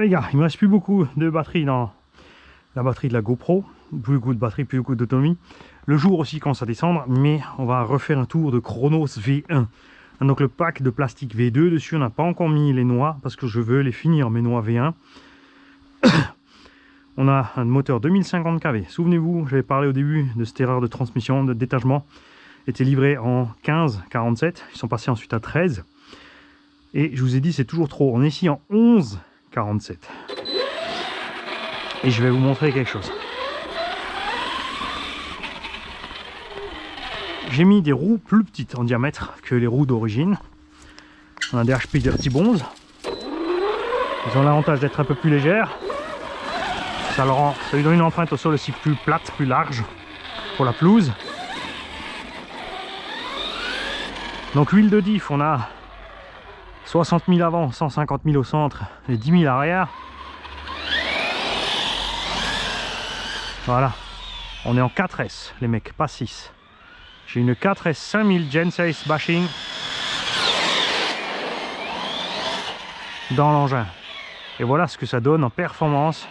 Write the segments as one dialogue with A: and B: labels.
A: les gars, il me reste plus beaucoup de batterie dans la batterie de la GoPro. Plus beaucoup de batterie, plus beaucoup d'autonomie. Le jour aussi commence à descendre, mais on va refaire un tour de Chronos V1. Donc le pack de plastique V2 dessus, on n'a pas encore mis les noix parce que je veux les finir mes noix V1. On a un moteur 2050 kV. Souvenez-vous, j'avais parlé au début de cette erreur de transmission, de détachement. Était livré en 15,47. Ils sont passés ensuite à 13. Et je vous ai dit, c'est toujours trop. On est ici en 11,47. Et je vais vous montrer quelque chose. J'ai mis des roues plus petites en diamètre que les roues d'origine. On a des HP Dirty Bonds. Ils ont l'avantage d'être un peu plus légères. Ça lui donne une empreinte au sol aussi plus plate, plus large pour la pelouse. Donc huile de diff, on a 60 000 avant, 150 000 au centre et 10 000 arrière. Voilà, on est en 4S les mecs, pas 6. J'ai une 4S 5000 Gen 6 bashing dans l'engin. Et voilà ce que ça donne en performance.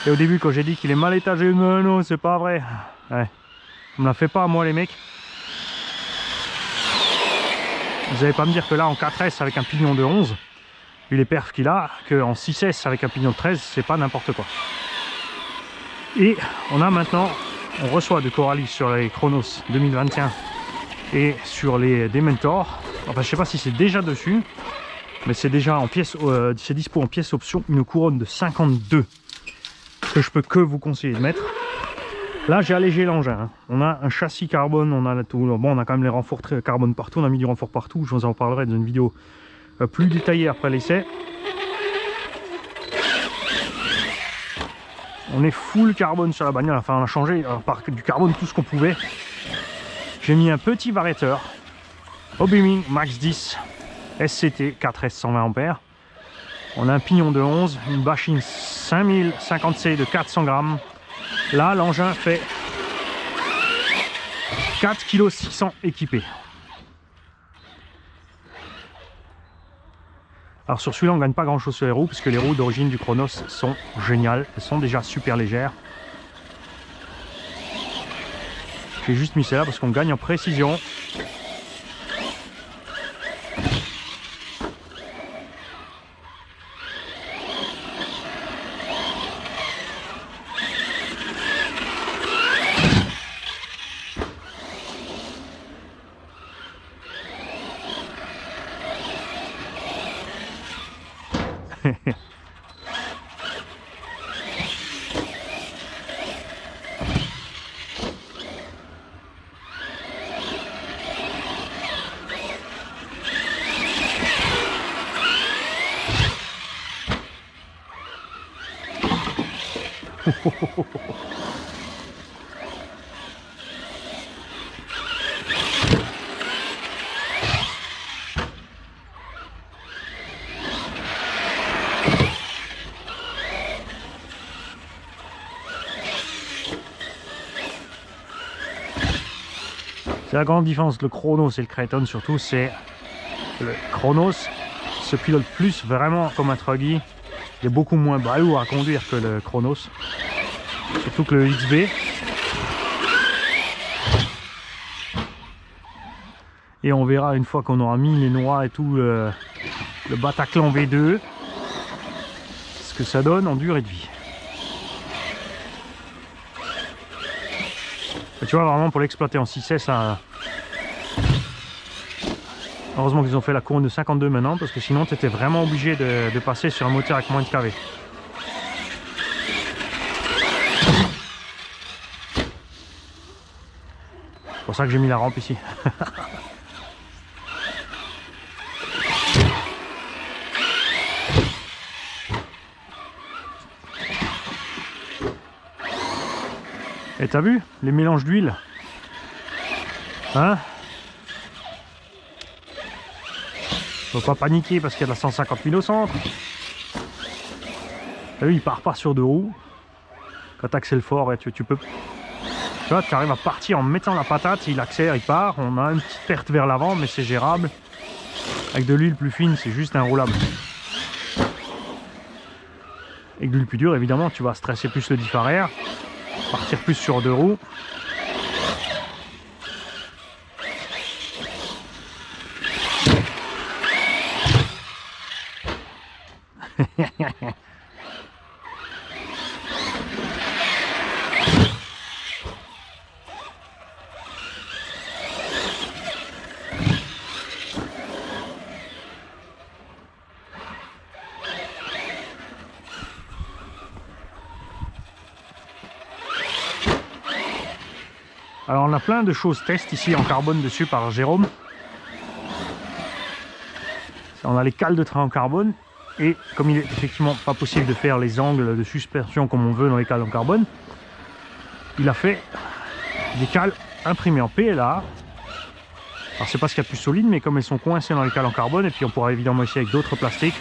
A: Et au début quand j'ai dit qu'il est mal étagé, non, c'est pas vrai. Ouais. On me la fait pas moi les mecs. Vous n'allez pas me dire que là en 4S avec un pignon de 11, vu les perfs qu'il a, qu'en 6S avec un pignon de 13, c'est pas n'importe quoi. Et on a maintenant, on reçoit de Coralis sur les Chronos 2021 et sur les Dementor. Enfin je sais pas si c'est déjà dessus, mais c'est déjà en pièce, c'est dispo en pièce option, une couronne de 52 que je peux que vous conseiller de mettre. Là j'ai allégé l'engin, hein. On a un châssis carbone, on a tout. Bon, on a quand même les renforts carbone partout, on a mis du renfort partout, je vous en parlerai dans une vidéo plus détaillée après l'essai. On est full carbone sur la bagnole, enfin on a changé par du carbone tout ce qu'on pouvait. J'ai mis un petit variateur Obeaming Max 10 SCT 4S 120 A. On a un pignon de 11, une bashing 5050C de 400 grammes. Là, l'engin fait 4,6 kg équipé. Alors sur celui-là, on ne gagne pas grand-chose sur les roues, puisque les roues d'origine du Chronos sont géniales. Elles sont déjà super légères. J'ai juste mis celle-là parce qu'on gagne en précision. C'est la grande différence, le Chronos et le Kraton surtout, c'est le Chronos se pilote plus vraiment comme un truggy. Il est beaucoup moins balourd à conduire que le Chronos, surtout que le XB. Et on verra une fois qu'on aura mis les noix et tout le Bataclan V2 ce que ça donne en durée de vie. Et tu vois, vraiment pour l'exploiter en 6S, ça... Heureusement qu'ils ont fait la couronne de 52 maintenant, parce que sinon tu étais vraiment obligé de passer sur un moteur avec moins de kV. C'est pour ça que j'ai mis la rampe ici. Et t'as vu les mélanges d'huile, hein? Faut pas paniquer parce qu'il y a de la 150 000 au centre. T'as vu, il part pas sur deux roues. Quand tu accèles fort, et tu peux... Tu vois, tu arrives à partir en mettant la patate, il accélère, il part. On a une petite perte vers l'avant, mais c'est gérable. Avec de l'huile plus fine, c'est juste inroulable. Avec de l'huile plus dure, évidemment, tu vas stresser plus le diff arrière, partir plus sur 2 roues. Alors on a plein de choses test ici en carbone dessus par Jérôme. On a les cales de train en carbone et comme il est effectivement pas possible de faire les angles de suspension comme on veut dans les cales en carbone, il a fait des cales imprimées en PLA. Alors c'est pas ce qu'il y a de plus solide, mais comme elles sont coincées dans les cales en carbone, et puis on pourra évidemment essayer avec d'autres plastiques.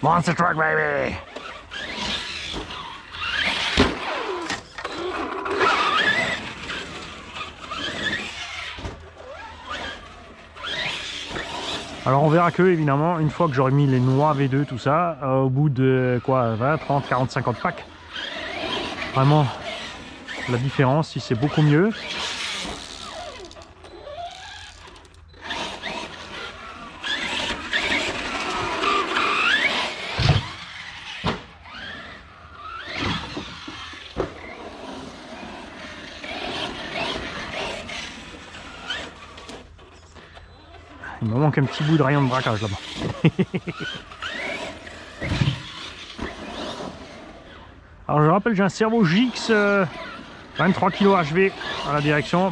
A: Monster truck, baby! Alors on verra que évidemment une fois que j'aurai mis les noix V2 tout ça, au bout de quoi 20, 30, 40, 50 packs, vraiment la différence si c'est beaucoup mieux. Il me manque un petit bout de rayon de braquage là-bas. Alors je rappelle, j'ai un Servo JX 23 kg HV à la direction.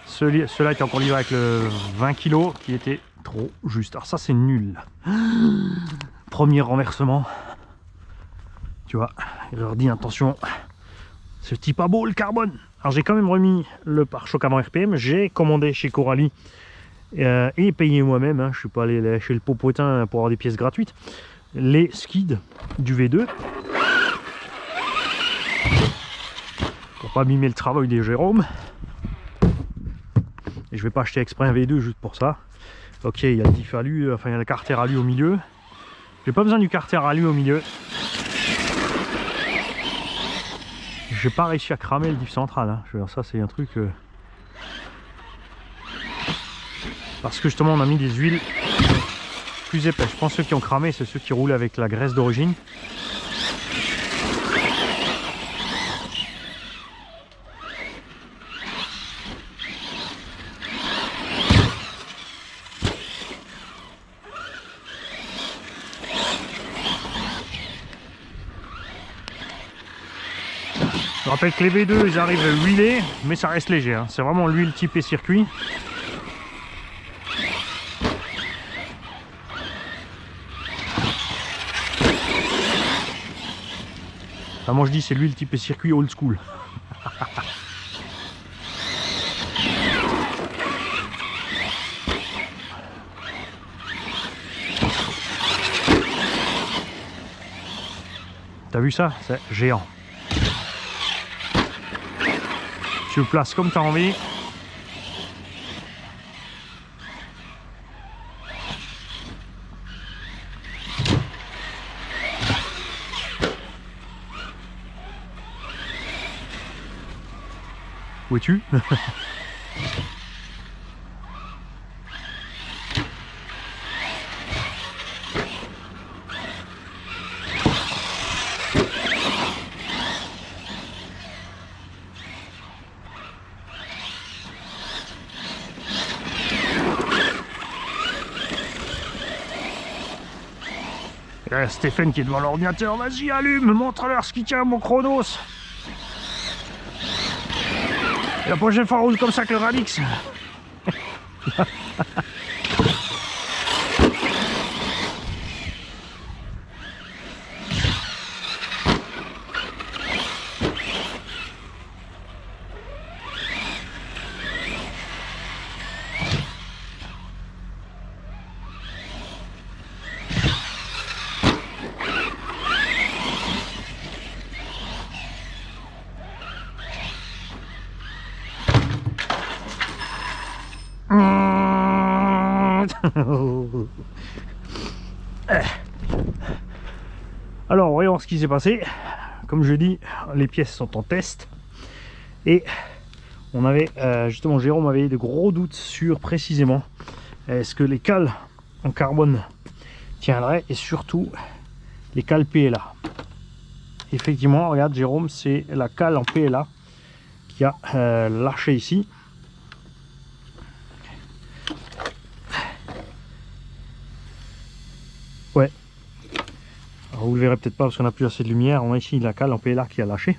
A: Cela était encore livré avec le 20 kg qui était trop juste. Alors ça c'est nul. Premier renversement. Tu vois, il leur dit attention, ce type pas beau le carbone. Alors j'ai quand même remis le pare-choc avant RPM. J'ai commandé chez Coralie. Et payé moi-même, hein. Je suis pas allé chez le Popotin pour avoir des pièces gratuites. Les skids du V2 pour pas mimer le travail des Jérôme. Et je vais pas acheter exprès un V2 juste pour ça. Ok, il y a le diff alu, enfin il y a le carter alu au milieu. J'ai pas besoin du carter alu au milieu. J'ai pas réussi à cramer le diff central, hein. Je veux dire, ça c'est un truc. Parce que justement on a mis des huiles plus épaisses. Je pense que ceux qui ont cramé, c'est ceux qui roulent avec la graisse d'origine. Je rappelle que les V2 ils arrivent huilés, mais ça reste léger, hein. C'est vraiment l'huile typée circuit. Enfin, moi je dis c'est l'huile typée circuit old school. T'as vu ça? C'est géant. Tu le places comme tu as envie. Où es-tu? Stéphane qui est devant l'ordinateur, vas-y allume, montre-leur ce qui tient mon Chronos. Et la prochaine fois on roule comme ça que le Radix. Alors voyons ce qui s'est passé. Comme je dis, les pièces sont en test et on avait justement, Jérôme avait de gros doutes sur précisément est-ce que les cales en carbone tiendraient et surtout les cales PLA. Effectivement, regarde Jérôme, c'est la cale en PLA qui a lâché ici. Ouais. Alors vous le verrez peut-être pas parce qu'on n'a plus assez de lumière. On a ici la cale en PLA qui a lâché.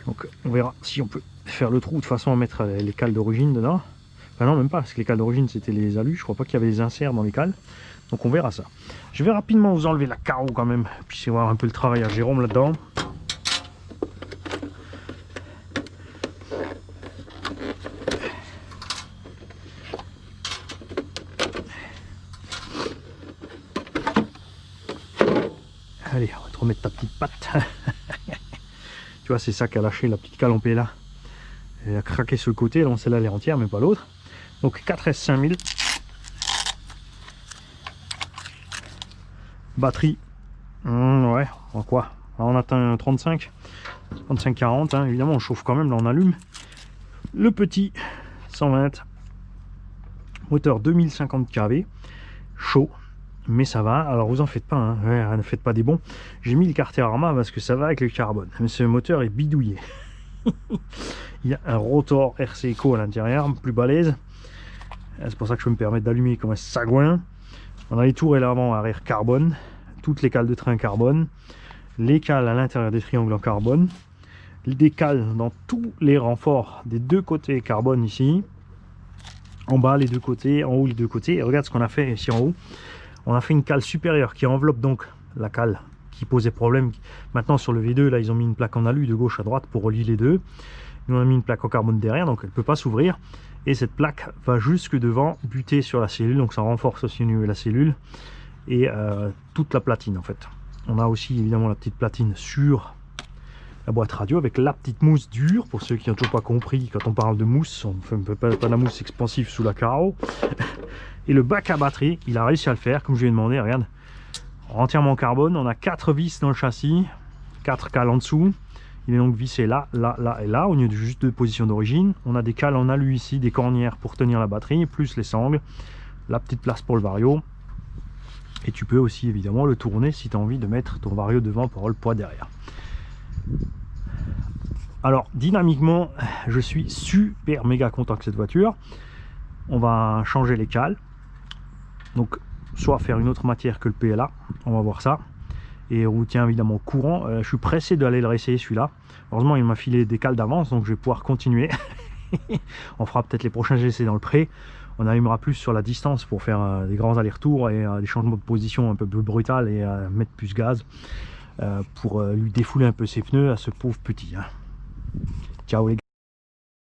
A: Donc on verra si on peut faire le trou de façon à mettre les cales d'origine dedans. Enfin non, même pas, parce que les cales d'origine c'était les alus. Je crois pas qu'il y avait des inserts dans les cales. Donc on verra ça. Je vais rapidement vous enlever la carreau quand même. Puis c'est voir un peu le travail à Jérôme là-dedans. Allez, on va te remettre ta petite patte. Tu vois, c'est ça qui a lâché la petite cale en PLA. Elle a craqué sur le côté, donc celle-là elle est entière, mais pas l'autre. Donc 4S5000. Batterie. Ouais, en quoi? Là, on atteint 35, 35-40. Hein. Évidemment, on chauffe quand même, là on allume. Le petit 120. Moteur 2050 kV. Chaud. Mais ça va, alors vous en faites pas, hein. Ouais, ne faites pas des bons. J'ai mis le Carterama parce que ça va avec le carbone. Mais ce moteur est bidouillé. Il y a un rotor RC Eco à l'intérieur, plus balèze. C'est pour ça que je peux me permettre d'allumer comme un sagouin. On a les tours et l'avant arrière carbone, toutes les cales de train carbone, les cales à l'intérieur des triangles en carbone, des cales dans tous les renforts des deux côtés carbone ici, en bas les deux côtés, en haut les deux côtés. Et regarde ce qu'on a fait ici en haut. On a fait une cale supérieure qui enveloppe donc la cale qui posait problème. Maintenant sur le V2, là ils ont mis une plaque en alu de gauche à droite pour relier les deux. Nous on a mis une plaque en carbone derrière, donc elle ne peut pas s'ouvrir. Et cette plaque va jusque devant, buter sur la cellule, donc ça renforce aussi au niveau de la cellule. Et toute la platine en fait. On a aussi évidemment la petite platine sur la boîte radio avec la petite mousse dure. Pour ceux qui n'ont toujours pas compris, quand on parle de mousse, on ne fait pas de la mousse expansive sous la carreau. Et le bac à batterie, il a réussi à le faire, comme je lui ai demandé, regarde. Entièrement en carbone, on a 4 vis dans le châssis, 4 cales en dessous. Il est donc vissé là, là, là et là, au lieu de juste de position d'origine. On a des cales en alu ici, des cornières pour tenir la batterie, plus les sangles, la petite place pour le vario. Et tu peux aussi évidemment le tourner si tu as envie de mettre ton vario devant pour avoir le poids derrière. Alors dynamiquement, je suis super méga content avec cette voiture. On va changer les cales. Donc soit faire une autre matière que le PLA, on va voir ça. Et on vous tient évidemment au courant. Je suis pressé d'aller le réessayer celui-là. Heureusement il m'a filé des cales d'avance, donc je vais pouvoir continuer. On fera peut-être les prochains essais dans le pré. On allumera plus sur la distance pour faire des grands allers-retours et des changements de position un peu plus brutal et mettre plus gaz pour lui défouler un peu ses pneus à ce pauvre petit. Hein. Ciao les gars.